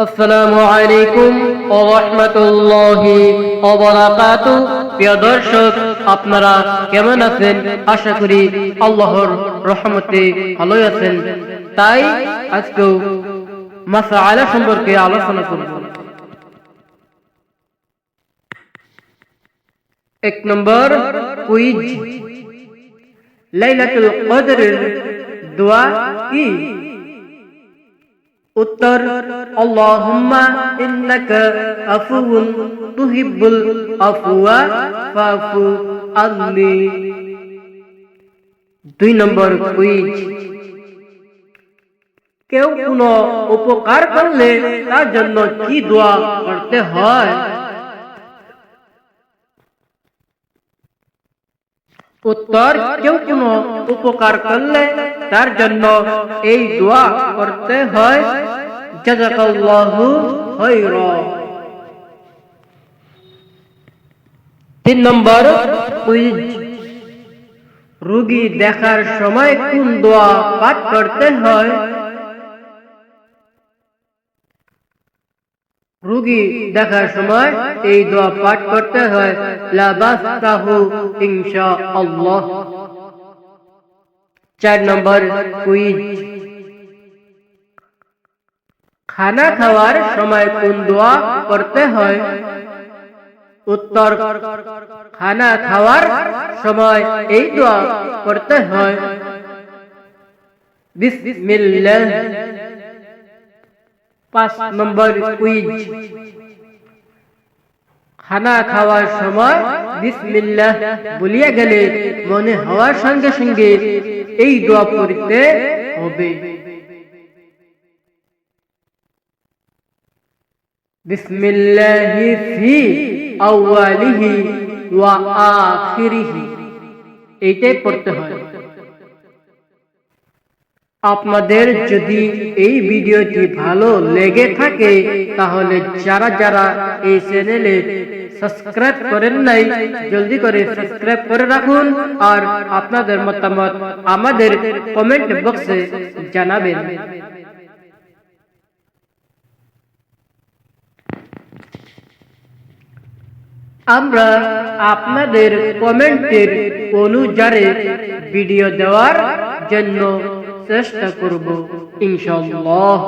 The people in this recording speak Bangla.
আসসালামু আলাইকুম ওয়া রাহমাতুল্লাহি ওয়া বারাকাতুহু। প্রিয় দর্শক, আপনারা কেমন আছেন? আশা করি আল্লাহর রহমতে ভালো আছেন। তাই আজকে মাসআলা সম্পর্কে আলোচনা করব। এক নম্বর কুইজ, লাইলাতুল কদরের দোয়া কি? উত্তর, আল্লাহুম্মা ইন্নাকা আফুউন তুহিব্বুল আফওয়া ফাফু আন্নি। দুই নম্বর কুইজ, কেউ কোনো উপকার করলে তার জন্য কি দোয়া করতে হয়? উত্তর, কেউ কোনো উপকার করলে তার জন্য এই দোয়া করতে হয়, জাযাকাল্লাহু খায়রা। তিন নম্বর কুইজ, রোগী দেখার সময় কোন দোয়া পাঠ করতে হয়? রোগী দেখার সময় এই দোয়া পাঠ করতে হয়, লা বাসতাহু ইনশাআল্লাহ। চার নম্বর কুইজ, খানা খাওয়ার সময় কোন দোয়া করতে হয়? উত্তর, খানা খাওয়ার সময় এই দোয়া করতে হয়, বিসমিল্লাহ। পাঁচ নম্বর কুইজ, খানা খাওয়ার সময় বিসমিল্লাহ বলিয়া গেলে মনে হওয়ার সঙ্গে সঙ্গে এই দোয়া পড়তে হবে, বিসমিল্লাহি ফি আউয়ালিহি ওয়া আখিরিহি, এইটাই পড়তে হয়। আপনাদের যদি এই ভিডিওটি ভালো লেগে থাকে তাহলে যারা যারা এই চ্যানেলে সাবস্ক্রাইব করেন নাই, জলদি করে সাবস্ক্রাইব করে রাখুন আর আপনাদের মতামত আমাদের কমেন্ট বক্সে জানাবেন। আমরা আপনাদের কমেন্টের অনুযায়ী ভিডিও দেওয়ার জন্য চেষ্টা করব ইনশাআল্লাহ।